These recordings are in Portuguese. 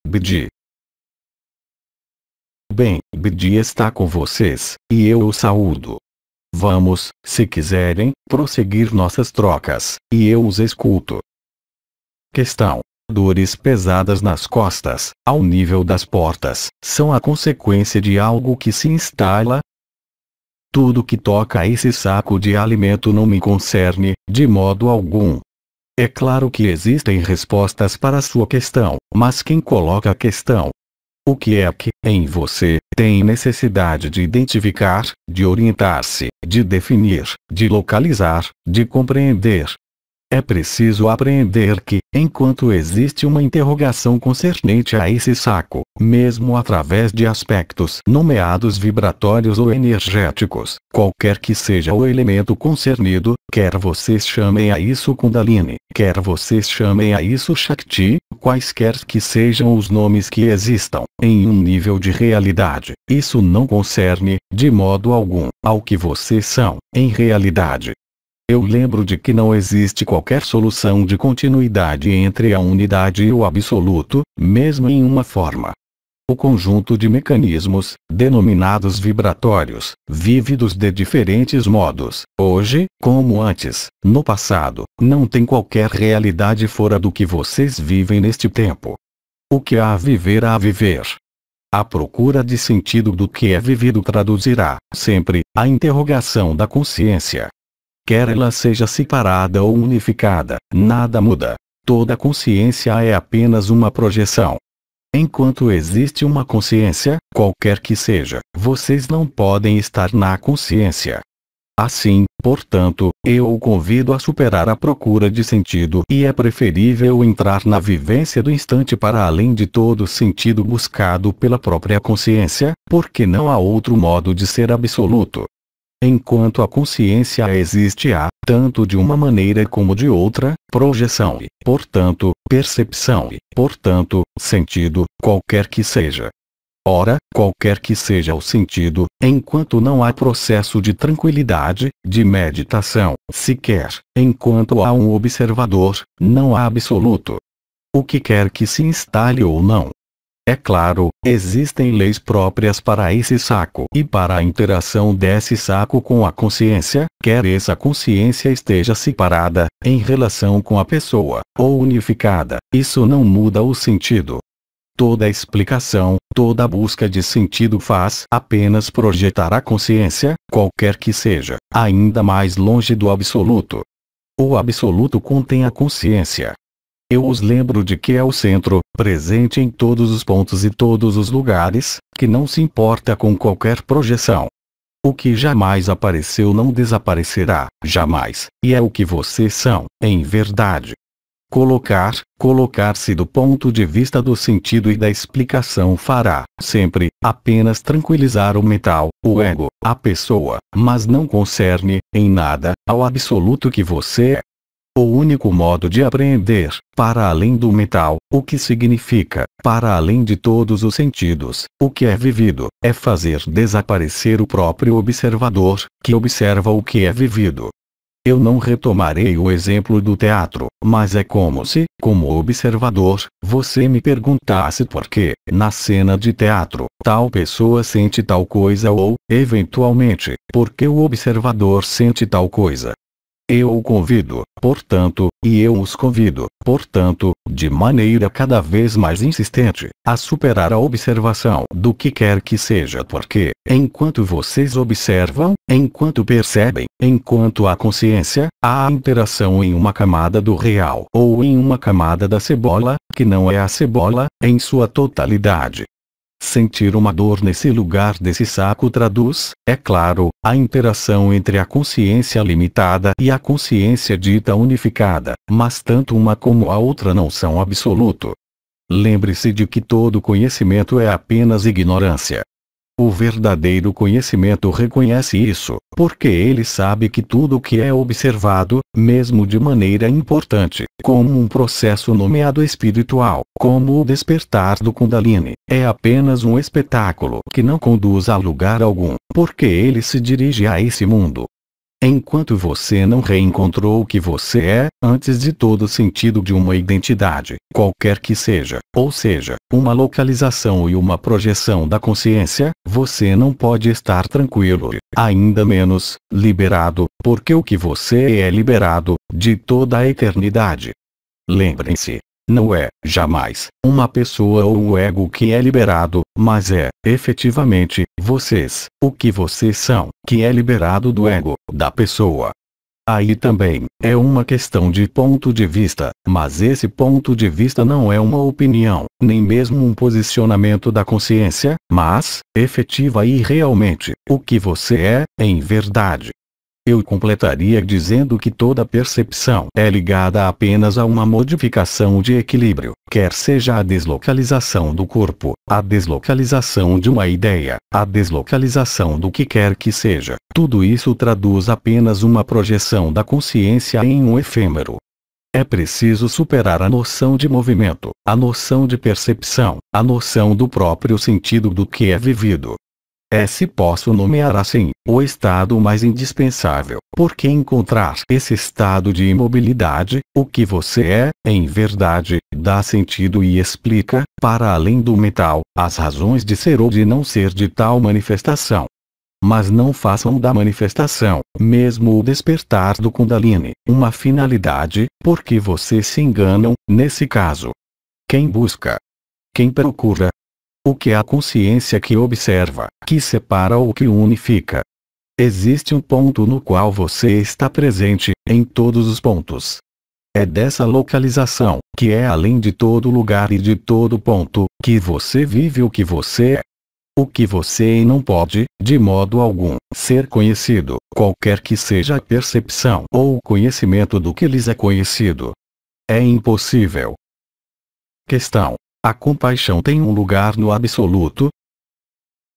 Bidi. Bem, Bidi está com vocês, e eu o saúdo. Vamos, se quiserem, prosseguir nossas trocas, e eu os escuto. Questão. Dores pesadas nas costas, ao nível das portas, são a consequência de algo que se instala? Tudo que toca a esse saco de alimento não me concerne, de modo algum. É claro que existem respostas para sua questão, mas quem coloca a questão? O que é que, em você, tem necessidade de identificar, de orientar-se, de definir, de localizar, de compreender? É preciso apreender que, enquanto existe uma interrogação concernente a esse saco, mesmo através de aspectos nomeados vibratórios ou energéticos, qualquer que seja o elemento concernido, quer vocês chamem a isso Kundalini, quer vocês chamem a isso Shakti, quaisquer que sejam os nomes que existam, em um nível de realidade, isso não concerne, de modo algum, ao que vocês são, em realidade. Eu lembro de que não existe qualquer solução de continuidade entre a unidade e o absoluto, mesmo em uma forma. O conjunto de mecanismos, denominados vibratórios, vívidos de diferentes modos, hoje, como antes, no passado, não tem qualquer realidade fora do que vocês vivem neste tempo. O que há a viver há a viver. A procura de sentido do que é vivido traduzirá, sempre, a interrogação da consciência. Quer ela seja separada ou unificada, nada muda. Toda consciência é apenas uma projeção. Enquanto existe uma consciência, qualquer que seja, vocês não podem estar na consciência. Assim, portanto, eu o convido a superar a procura de sentido e é preferível entrar na vivência do instante para além de todo sentido buscado pela própria consciência, porque não há outro modo de ser absoluto. Enquanto a consciência existe há, tanto de uma maneira como de outra, projeção e, portanto, percepção e, portanto, sentido, qualquer que seja. Ora, qualquer que seja o sentido, enquanto não há processo de tranquilidade, de meditação, sequer, enquanto há um observador, não há absoluto. O que quer que se instale ou não. É claro, existem leis próprias para esse saco e para a interação desse saco com a consciência, quer essa consciência esteja separada, em relação com a pessoa, ou unificada, isso não muda o sentido. Toda explicação, toda busca de sentido faz apenas projetar a consciência, qualquer que seja, ainda mais longe do absoluto. O absoluto contém a consciência. Eu os lembro de que é o centro, presente em todos os pontos e todos os lugares, que não se importa com qualquer projeção. O que jamais apareceu não desaparecerá, jamais, e é o que vocês são, em verdade. Colocar-se do ponto de vista do sentido e da explicação fará, sempre, apenas tranquilizar o mental, o ego, a pessoa, mas não concerne, em nada, ao absoluto que você é. O único modo de apreender, para além do mental, o que significa, para além de todos os sentidos, o que é vivido, é fazer desaparecer o próprio observador, que observa o que é vivido. Eu não retomarei o exemplo do teatro, mas é como se, como observador, você me perguntasse por que, na cena de teatro, tal pessoa sente tal coisa ou, eventualmente, por que o observador sente tal coisa. Eu o convido, portanto, e eu os convido, portanto, de maneira cada vez mais insistente, a superar a observação do que quer que seja porque, enquanto vocês observam, enquanto percebem, enquanto há consciência, há a interação em uma camada do real ou em uma camada da cebola, que não é a cebola, em sua totalidade. Sentir uma dor nesse lugar desse saco traduz, é claro, a interação entre a consciência limitada e a consciência dita unificada, mas tanto uma como a outra não são absoluto. Lembre-se de que todo conhecimento é apenas ignorância. O verdadeiro conhecimento reconhece isso, porque ele sabe que tudo que é observado, mesmo de maneira importante, como um processo nomeado espiritual, como o despertar do Kundalini, é apenas um espetáculo que não conduz a lugar algum, porque ele se dirige a esse mundo. Enquanto você não reencontrou o que você é, antes de todo sentido de uma identidade, qualquer que seja, ou seja, uma localização e uma projeção da consciência, você não pode estar tranquilo, ainda menos, liberado, porque o que você é liberado, de toda a eternidade. Lembrem-se. Não é, jamais, uma pessoa ou um ego que é liberado, mas é, efetivamente, vocês, o que vocês são, que é liberado do ego, da pessoa. Aí também, é uma questão de ponto de vista, mas esse ponto de vista não é uma opinião, nem mesmo um posicionamento da consciência, mas, efetiva e realmente, o que você é, em verdade. Eu completaria dizendo que toda percepção é ligada apenas a uma modificação de equilíbrio, quer seja a deslocalização do corpo, a deslocalização de uma ideia, a deslocalização do que quer que seja. Tudo isso traduz apenas uma projeção da consciência em um efêmero. É preciso superar a noção de movimento, a noção de percepção, a noção do próprio sentido do que é vivido. Se posso nomear assim, o estado mais indispensável, porque encontrar esse estado de imobilidade, o que você é, em verdade, dá sentido e explica, para além do mental, as razões de ser ou de não ser de tal manifestação. Mas não façam da manifestação, mesmo o despertar do Kundalini, uma finalidade, porque vocês se enganam, nesse caso. Quem busca? Quem procura? O que é a consciência que observa, que separa ou que unifica? Existe um ponto no qual você está presente, em todos os pontos. É dessa localização, que é além de todo lugar e de todo ponto, que você vive o que você é. O que você não pode, de modo algum, ser conhecido, qualquer que seja a percepção ou o conhecimento do que lhes é conhecido. É impossível. Questão. A compaixão tem um lugar no absoluto?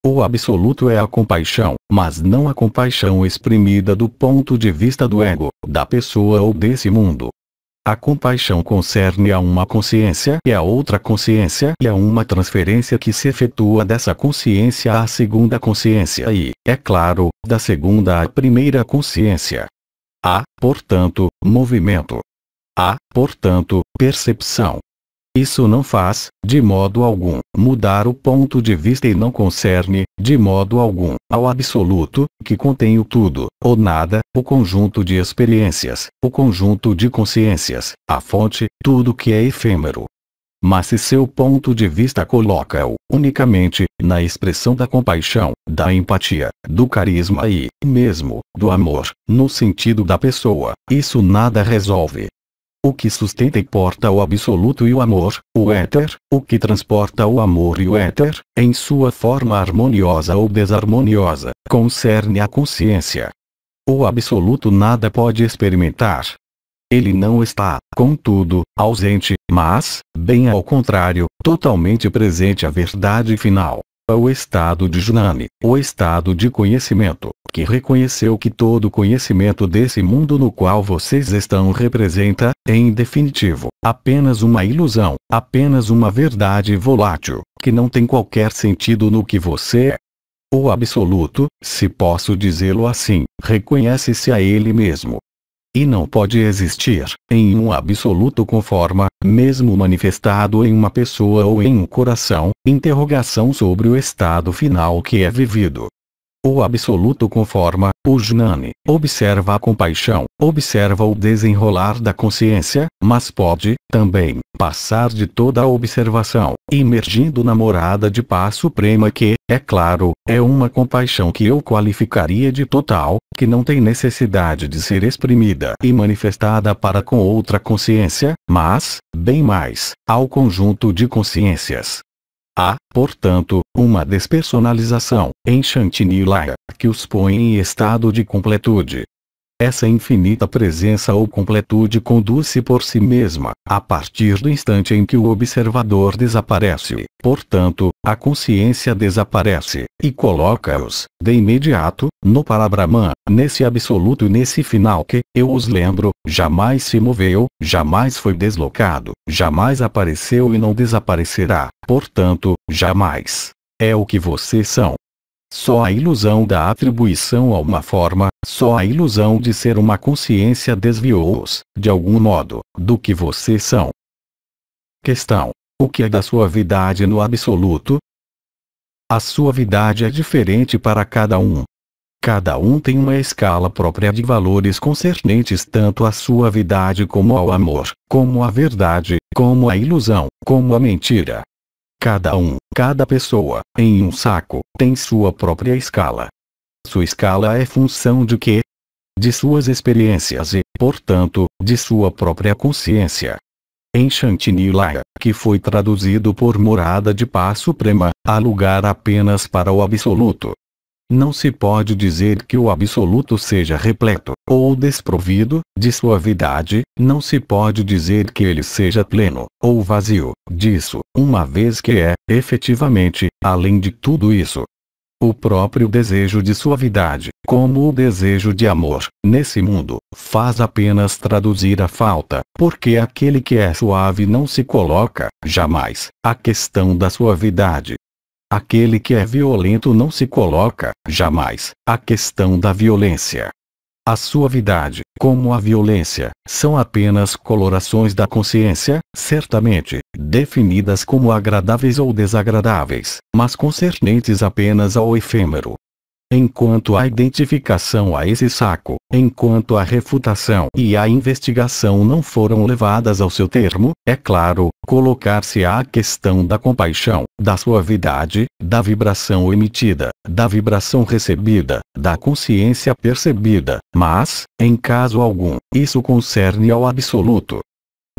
O absoluto é a compaixão, mas não a compaixão exprimida do ponto de vista do ego, da pessoa ou desse mundo. A compaixão concerne a uma consciência e a outra consciência e a uma transferência que se efetua dessa consciência à segunda consciência e, é claro, da segunda à primeira consciência. Há, portanto, movimento. Há, portanto, percepção. Isso não faz, de modo algum, mudar o ponto de vista e não concerne, de modo algum, ao absoluto, que contém o tudo, ou nada, o conjunto de experiências, o conjunto de consciências, a fonte, tudo que é efêmero. Mas se seu ponto de vista coloca-o, unicamente, na expressão da compaixão, da empatia, do carisma e, mesmo, do amor, no sentido da pessoa, isso nada resolve. O que sustenta e porta o absoluto e o amor, o éter, o que transporta o amor e o éter, em sua forma harmoniosa ou desarmoniosa, concerne a consciência. O absoluto nada pode experimentar. Ele não está, contudo, ausente, mas, bem ao contrário, totalmente presente à verdade final. O estado de Jnani, o estado de conhecimento, que reconheceu que todo conhecimento desse mundo no qual vocês estão representa, em definitivo, apenas uma ilusão, apenas uma verdade volátil, que não tem qualquer sentido no que você é. O absoluto, se posso dizê-lo assim, reconhece-se a ele mesmo. E não pode existir, em um absoluto com forma, mesmo manifestado em uma pessoa ou em um coração, interrogação sobre o estado final que é vivido. O absoluto com forma, o Jnani, observa a compaixão, observa o desenrolar da consciência, mas pode, também, passar de toda a observação, imergindo na morada de paz suprema que, é claro, é uma compaixão que eu qualificaria de total, que não tem necessidade de ser exprimida e manifestada para com outra consciência, mas, bem mais, ao conjunto de consciências. Há, portanto, uma despersonalização, em Shantinilaya, que os põe em estado de completude. Essa infinita presença ou completude conduz-se por si mesma, a partir do instante em que o observador desaparece, portanto, a consciência desaparece, e coloca-os, de imediato, no Parabrahman, nesse absoluto e nesse final que, eu os lembro, jamais se moveu, jamais foi deslocado, jamais apareceu e não desaparecerá, portanto, jamais. É o que vocês são. Só a ilusão da atribuição a uma forma, só a ilusão de ser uma consciência desviou-os, de algum modo, do que vocês são. Questão: o que é da suavidade no absoluto? A suavidade é diferente para cada um. Cada um tem uma escala própria de valores concernentes tanto à suavidade como ao amor, como à verdade, como à ilusão, como à mentira. Cada pessoa, em um saco, tem sua própria escala. Sua escala é função de quê? De suas experiências e, portanto, de sua própria consciência. Em Shantinilaya, que foi traduzido por morada de paz suprema, há lugar apenas para o absoluto. Não se pode dizer que o absoluto seja repleto, ou desprovido, de suavidade, não se pode dizer que ele seja pleno, ou vazio, disso, uma vez que é, efetivamente, além de tudo isso. O próprio desejo de suavidade, como o desejo de amor, nesse mundo, faz apenas traduzir a falta, porque aquele que é suave não se coloca, jamais, a questão da suavidade. Aquele que é violento não se coloca, jamais, a questão da violência. A suavidade, como a violência, são apenas colorações da consciência, certamente, definidas como agradáveis ou desagradáveis, mas concernentes apenas ao efêmero. Enquanto a identificação a esse saco, enquanto a refutação e a investigação não foram levadas ao seu termo, é claro, colocar-se à questão da compaixão, da suavidade, da vibração emitida, da vibração recebida, da consciência percebida, mas, em caso algum, isso concerne ao absoluto.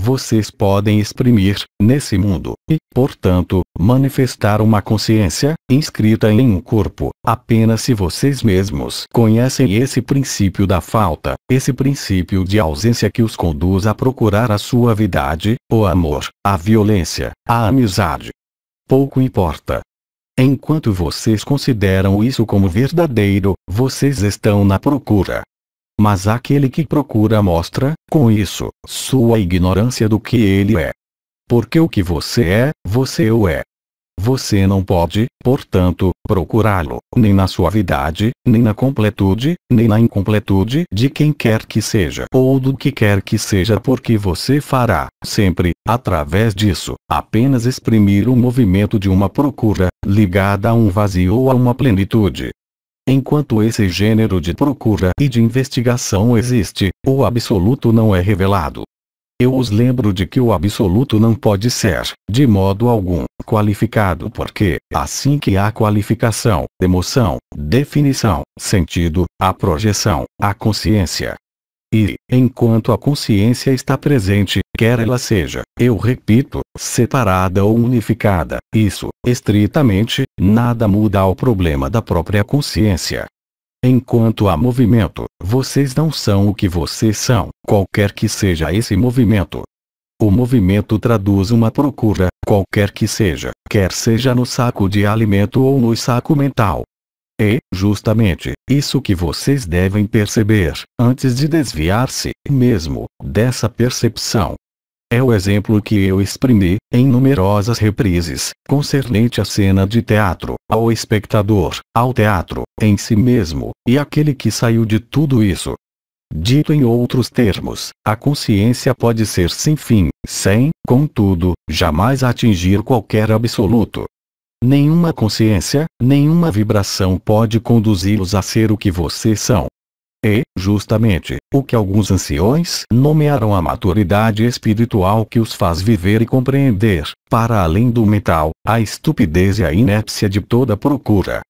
Vocês podem exprimir, nesse mundo, e, portanto, manifestar uma consciência, inscrita em um corpo, apenas se vocês mesmos conhecem esse princípio da falta, esse princípio de ausência que os conduz a procurar a suavidade, o amor, a violência, a amizade. Pouco importa. Enquanto vocês consideram isso como verdadeiro, vocês estão na procura. Mas aquele que procura mostra, com isso, sua ignorância do que ele é. Porque o que você o é. Você não pode, portanto, procurá-lo, nem na suavidade, nem na completude, nem na incompletude de quem quer que seja ou do que quer que seja, porque você fará, sempre, através disso, apenas exprimir o movimento de uma procura, ligada a um vazio ou a uma plenitude. Enquanto esse gênero de procura e de investigação existe, o absoluto não é revelado. Eu os lembro de que o absoluto não pode ser, de modo algum, qualificado porque, assim que há qualificação, emoção, definição, sentido, há projeção, há consciência. E, enquanto a consciência está presente, quer ela seja, eu repito, separada ou unificada, isso, estritamente, nada muda ao problema da própria consciência. Enquanto há movimento, vocês não são o que vocês são, qualquer que seja esse movimento. O movimento traduz uma procura, qualquer que seja, quer seja no saco de alimento ou no saco mental. É, justamente, isso que vocês devem perceber, antes de desviar-se, mesmo, dessa percepção. É o exemplo que eu exprimi, em numerosas reprises, concernente à cena de teatro, ao espectador, ao teatro, em si mesmo, e aquele que saiu de tudo isso. Dito em outros termos, a consciência pode ser sem fim, sem, contudo, jamais atingir qualquer absoluto. Nenhuma consciência, nenhuma vibração pode conduzi-los a ser o que vocês são. É, justamente, o que alguns anciões nomearam a maturidade espiritual que os faz viver e compreender, para além do mental, a estupidez e a inépcia de toda procura.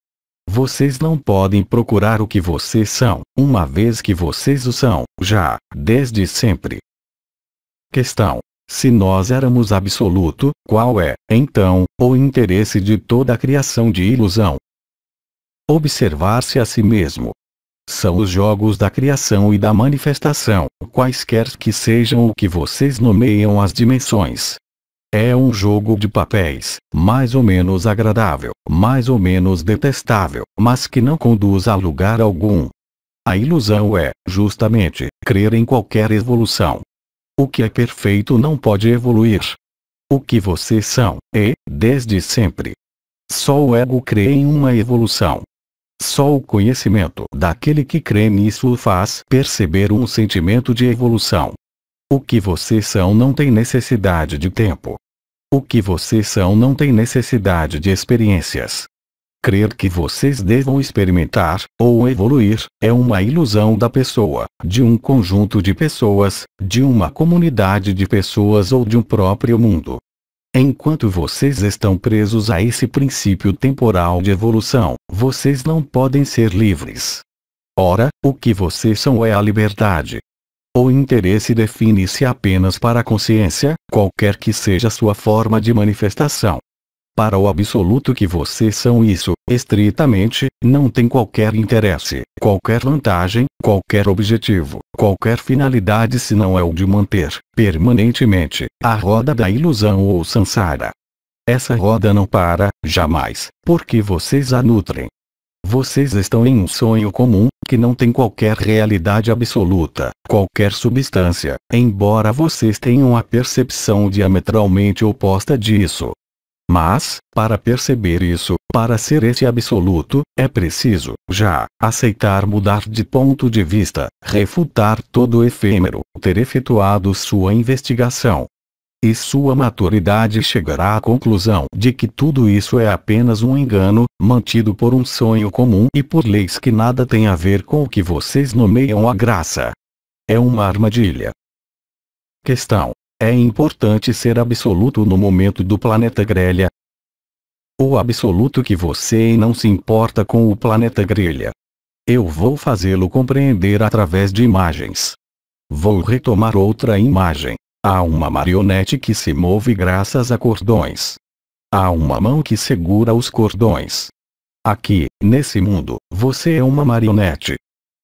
Vocês não podem procurar o que vocês são, uma vez que vocês o são, já, desde sempre. Questão: se nós éramos absoluto, qual é, então, o interesse de toda a criação de ilusão? Observar-se a si mesmo. São os jogos da criação e da manifestação, quaisquer que sejam o que vocês nomeiam as dimensões. É um jogo de papéis, mais ou menos agradável, mais ou menos detestável, mas que não conduz a lugar algum. A ilusão é, justamente, crer em qualquer evolução. O que é perfeito não pode evoluir. O que vocês são, é, desde sempre. Só o ego crê em uma evolução. Só o conhecimento daquele que crê nisso o faz perceber um sentimento de evolução. O que vocês são não tem necessidade de tempo. O que vocês são não tem necessidade de experiências. Crer que vocês devam experimentar, ou evoluir, é uma ilusão da pessoa, de um conjunto de pessoas, de uma comunidade de pessoas ou de um próprio mundo. Enquanto vocês estão presos a esse princípio temporal de evolução, vocês não podem ser livres. Ora, o que vocês são é a liberdade. O interesse define-se apenas para a consciência, qualquer que seja sua forma de manifestação. Para o absoluto que vocês são isso, estritamente, não tem qualquer interesse, qualquer vantagem, qualquer objetivo, qualquer finalidade senão é o de manter, permanentemente, a roda da ilusão ou samsara. Essa roda não para, jamais, porque vocês a nutrem. Vocês estão em um sonho comum, que não tem qualquer realidade absoluta, qualquer substância, embora vocês tenham a percepção diametralmente oposta disso. Mas, para perceber isso, para ser esse absoluto, é preciso, já, aceitar mudar de ponto de vista, refutar todo o efêmero, ter efetuado sua investigação. E sua maturidade chegará à conclusão de que tudo isso é apenas um engano, mantido por um sonho comum e por leis que nada têm a ver com o que vocês nomeiam a graça. É uma armadilha. Questão: é importante ser absoluto no momento do planeta grelha? O absoluto que você não se importa com o planeta grelha. Eu vou fazê-lo compreender através de imagens. Vou retomar outra imagem. Há uma marionete que se move graças a cordões. Há uma mão que segura os cordões. Aqui, nesse mundo, você é uma marionete.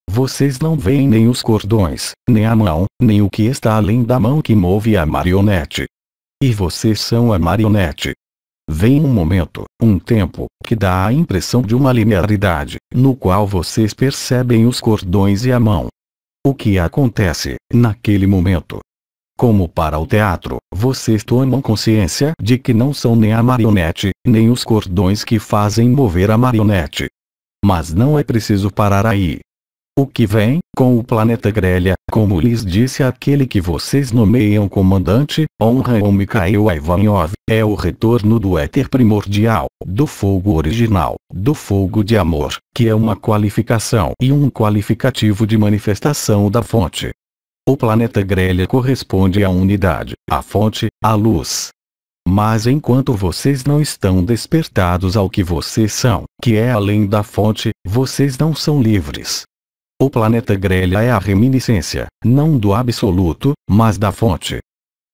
Vocês não veem nem os cordões, nem a mão, nem o que está além da mão que move a marionete. E vocês são a marionete. Vem um momento, um tempo, que dá a impressão de uma linearidade, no qual vocês percebem os cordões e a mão. O que acontece, naquele momento? Como para o teatro, vocês tomam consciência de que não são nem a marionete, nem os cordões que fazem mover a marionete. Mas não é preciso parar aí. O que vem, com o planeta grelha, como lhes disse aquele que vocês nomeiam comandante, honram Mikhail Ivanov, é o retorno do éter primordial, do fogo original, do fogo de amor, que é uma qualificação e um qualificativo de manifestação da fonte. O planeta grelha corresponde à unidade, à fonte, à luz. Mas enquanto vocês não estão despertados ao que vocês são, que é além da fonte, vocês não são livres. O planeta grelha é a reminiscência, não do absoluto, mas da fonte.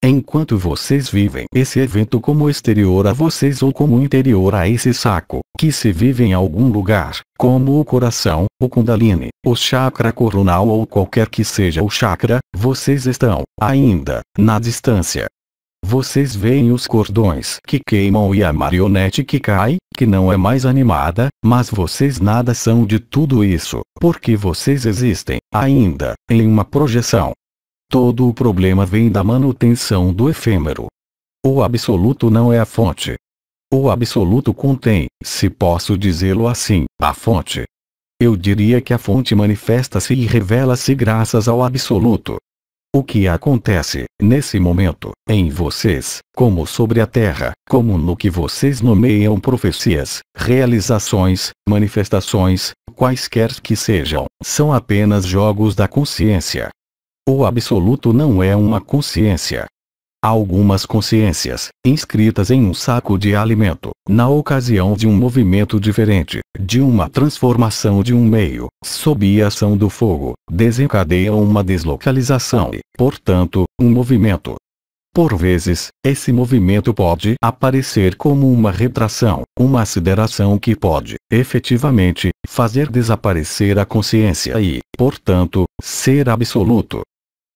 Enquanto vocês vivem esse evento como exterior a vocês ou como interior a esse saco, que se vive em algum lugar, como o coração, o Kundalini, o chakra coronal ou qualquer que seja o chakra, vocês estão, ainda, na distância. Vocês veem os cordões que queimam e a marionete que cai, que não é mais animada, mas vocês nada são de tudo isso, porque vocês existem, ainda, em uma projeção. Todo o problema vem da manutenção do efêmero. O absoluto não é a fonte. O absoluto contém, se posso dizê-lo assim, a fonte. Eu diria que a fonte manifesta-se e revela-se graças ao absoluto. O que acontece, nesse momento, em vocês, como sobre a terra, como no que vocês nomeiam profecias, realizações, manifestações, quaisquer que sejam, são apenas jogos da consciência. O absoluto não é uma consciência. Há algumas consciências, inscritas em um saco de alimento, na ocasião de um movimento diferente, de uma transformação de um meio, sob a ação do fogo, desencadeiam uma deslocalização e, portanto, um movimento. Por vezes, esse movimento pode aparecer como uma retração, uma aceleração que pode, efetivamente, fazer desaparecer a consciência e, portanto, ser absoluto.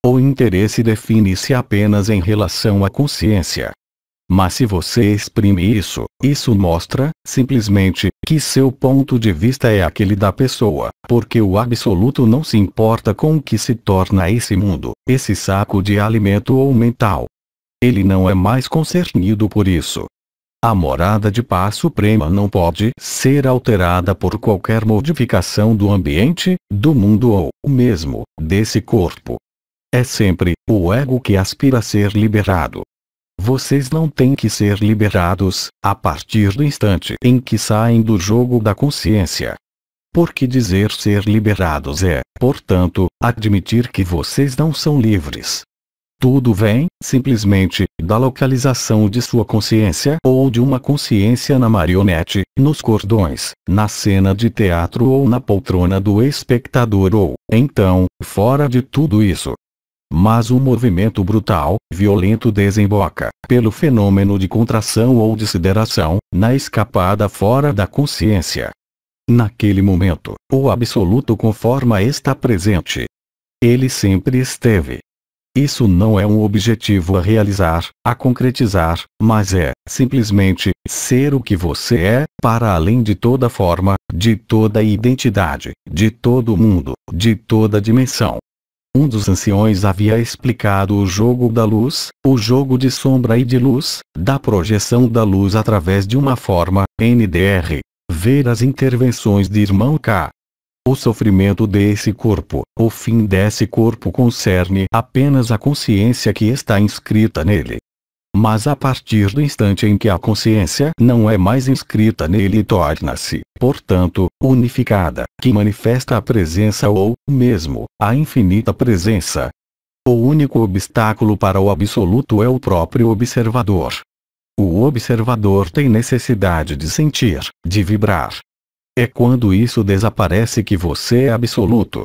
O interesse define-se apenas em relação à consciência. Mas se você exprime isso, isso mostra, simplesmente, que seu ponto de vista é aquele da pessoa, porque o absoluto não se importa com o que se torna esse mundo, esse saco de alimento ou mental. Ele não é mais concernido por isso. A morada de paz suprema não pode ser alterada por qualquer modificação do ambiente, do mundo ou, mesmo, desse corpo. É sempre o ego que aspira a ser liberado. Vocês não têm que ser liberados, a partir do instante em que saem do jogo da consciência. Porque dizer ser liberados é, portanto, admitir que vocês não são livres. Tudo vem, simplesmente, da localização de sua consciência ou de uma consciência na marionete, nos cordões, na cena de teatro ou na poltrona do espectador ou, então, fora de tudo isso. Mas um movimento brutal, violento desemboca, pelo fenômeno de contração ou de sideração, na escapada fora da consciência. Naquele momento, o absoluto com forma está presente. Ele sempre esteve. Isso não é um objetivo a realizar, a concretizar, mas é, simplesmente, ser o que você é, para além de toda forma, de toda identidade, de todo mundo, de toda dimensão. Um dos anciões havia explicado o jogo da luz, o jogo de sombra e de luz, da projeção da luz através de uma forma, NDR. Ver as intervenções de irmão K. O sofrimento desse corpo, o fim desse corpo concerne apenas a consciência que está inscrita nele. Mas a partir do instante em que a consciência não é mais inscrita nele e torna-se, portanto, unificada, que manifesta a presença ou, mesmo, a infinita presença. O único obstáculo para o absoluto é o próprio observador. O observador tem necessidade de sentir, de vibrar. É quando isso desaparece que você é absoluto.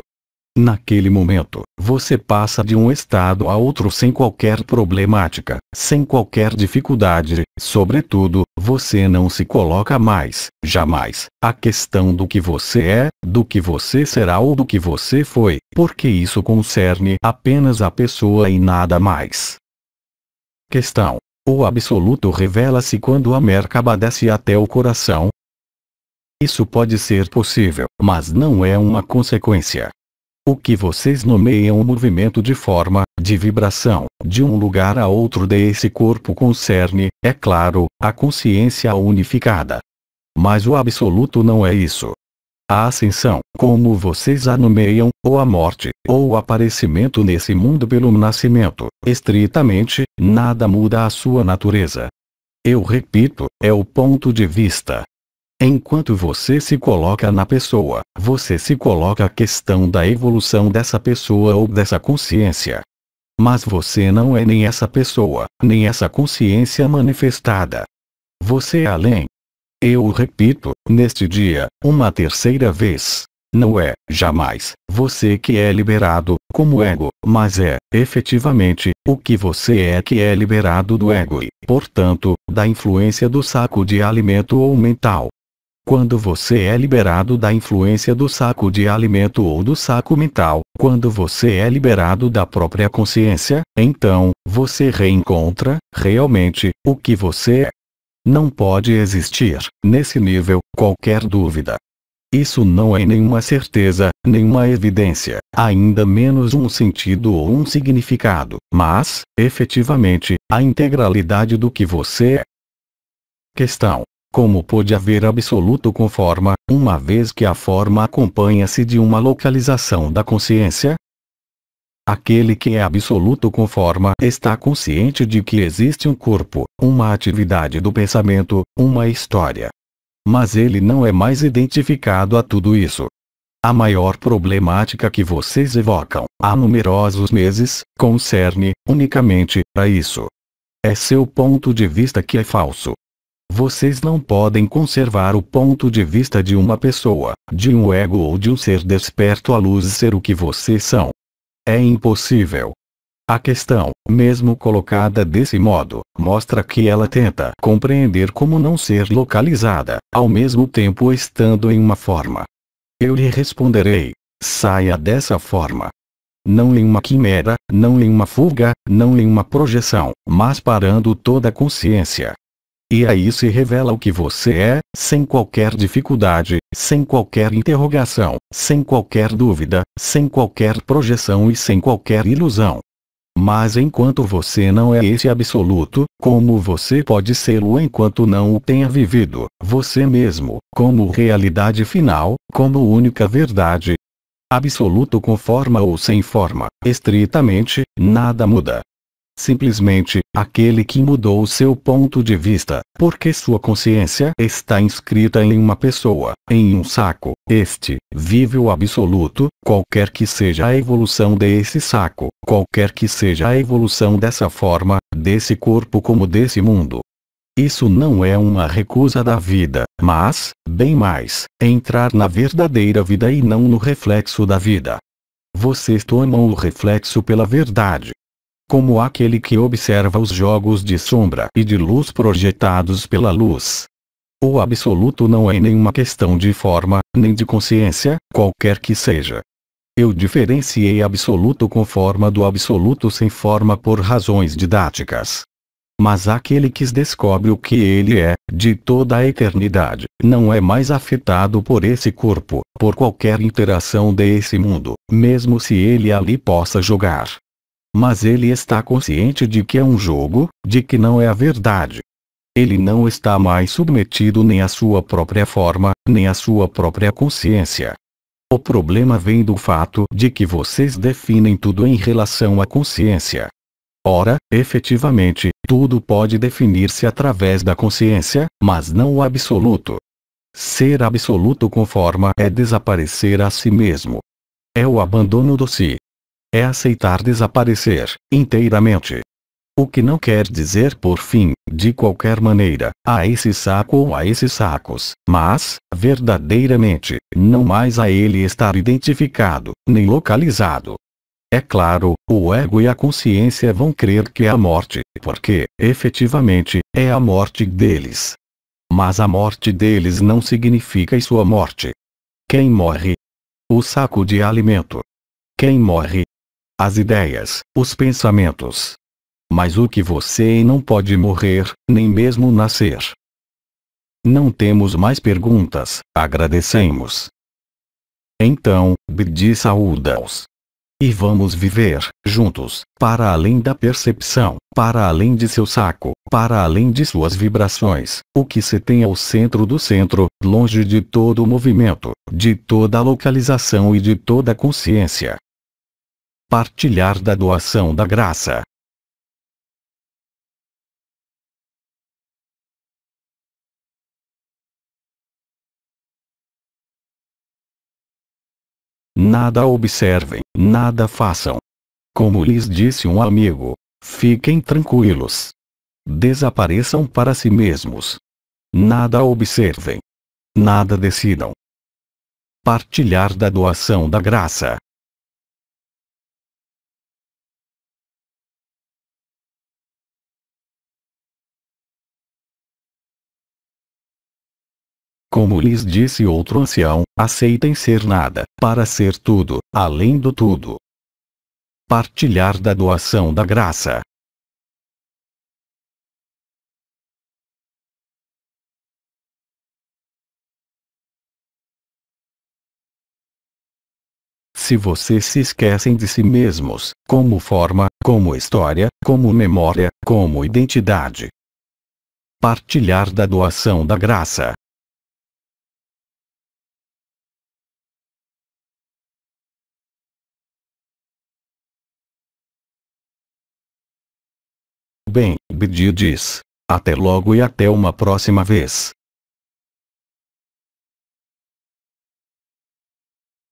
Naquele momento, você passa de um estado a outro sem qualquer problemática, sem qualquer dificuldade, sobretudo, você não se coloca mais, jamais, a questão do que você é, do que você será ou do que você foi, porque isso concerne apenas a pessoa e nada mais. Questão: o absoluto revela-se quando a Merkaba desce até o coração? Isso pode ser possível, mas não é uma consequência. O que vocês nomeiam o movimento de forma, de vibração, de um lugar a outro desse corpo concerne, é claro, a consciência unificada. Mas o absoluto não é isso. A ascensão, como vocês a nomeiam, ou a morte, ou o aparecimento nesse mundo pelo nascimento, estritamente, nada muda a sua natureza. Eu repito, é o ponto de vista. Enquanto você se coloca na pessoa, você se coloca a questão da evolução dessa pessoa ou dessa consciência. Mas você não é nem essa pessoa, nem essa consciência manifestada. Você é além. Eu o repito, neste dia, uma terceira vez. Não é, jamais, você que é liberado, como ego, mas é, efetivamente, o que você é que é liberado do ego e, portanto, da influência do saco de alimento ou mental. Quando você é liberado da influência do saco de alimento ou do saco mental, quando você é liberado da própria consciência, então, você reencontra, realmente, o que você é. Não pode existir, nesse nível, qualquer dúvida. Isso não é nenhuma certeza, nenhuma evidência, ainda menos um sentido ou um significado, mas, efetivamente, a integralidade do que você é. Questão: como pode haver absoluto com forma, uma vez que a forma acompanha-se de uma localização da consciência? Aquele que é absoluto com forma está consciente de que existe um corpo, uma atividade do pensamento, uma história. Mas ele não é mais identificado a tudo isso. A maior problemática que vocês evocam, há numerosos meses, concerne, unicamente, a isso. É seu ponto de vista que é falso. Vocês não podem conservar o ponto de vista de uma pessoa, de um ego ou de um ser desperto à luz ser o que vocês são. É impossível. A questão, mesmo colocada desse modo, mostra que ela tenta compreender como não ser localizada, ao mesmo tempo estando em uma forma. Eu lhe responderei: saia dessa forma. Não em uma quimera, não em uma fuga, não em uma projeção, mas parando toda a consciência. E aí se revela o que você é, sem qualquer dificuldade, sem qualquer interrogação, sem qualquer dúvida, sem qualquer projeção e sem qualquer ilusão. Mas enquanto você não é esse absoluto, como você pode sê-lo enquanto não o tenha vivido, você mesmo, como realidade final, como única verdade? Absoluto com forma ou sem forma, estritamente, nada muda. Simplesmente, aquele que mudou o seu ponto de vista, porque sua consciência está inscrita em uma pessoa, em um saco, este, vive o absoluto, qualquer que seja a evolução desse saco, qualquer que seja a evolução dessa forma, desse corpo como desse mundo. Isso não é uma recusa da vida, mas, bem mais, entrar na verdadeira vida e não no reflexo da vida. Vocês tomam o reflexo pela verdade. Como aquele que observa os jogos de sombra e de luz projetados pela luz. O absoluto não é nenhuma questão de forma, nem de consciência, qualquer que seja. Eu diferenciei absoluto com forma do absoluto sem forma por razões didáticas. Mas aquele que descobre o que ele é, de toda a eternidade, não é mais afetado por esse corpo, por qualquer interação desse mundo, mesmo se ele ali possa jogar. Mas ele está consciente de que é um jogo, de que não é a verdade. Ele não está mais submetido nem à sua própria forma, nem à sua própria consciência. O problema vem do fato de que vocês definem tudo em relação à consciência. Ora, efetivamente, tudo pode definir-se através da consciência, mas não o absoluto. Ser absoluto com forma é desaparecer a si mesmo. É o abandono do si. É aceitar desaparecer, inteiramente. O que não quer dizer por fim, de qualquer maneira, a esse saco ou a esses sacos, mas, verdadeiramente, não mais a ele estar identificado, nem localizado. É claro, o ego e a consciência vão crer que é a morte, porque, efetivamente, é a morte deles. Mas a morte deles não significa sua morte. Quem morre? O saco de alimento. Quem morre? As ideias, os pensamentos. Mas o que você não pode morrer, nem mesmo nascer. Não temos mais perguntas, agradecemos. Então, Bidi saúda-os. E vamos viver, juntos, para além da percepção, para além de seu saco, para além de suas vibrações, o que se tem ao centro do centro, longe de todo o movimento, de toda a localização e de toda a consciência. Partilhar da doação da graça. Nada observem, nada façam. Como lhes disse um amigo, fiquem tranquilos. Desapareçam para si mesmos. Nada observem. Nada decidam. Partilhar da doação da graça. Como lhes disse outro ancião, aceitem ser nada, para ser tudo, além do tudo. Partilhar da doação da graça. Se vocês se esquecem de si mesmos, como forma, como história, como memória, como identidade. Partilhar da doação da graça. Bem, Bidi diz. Até logo e até uma próxima vez.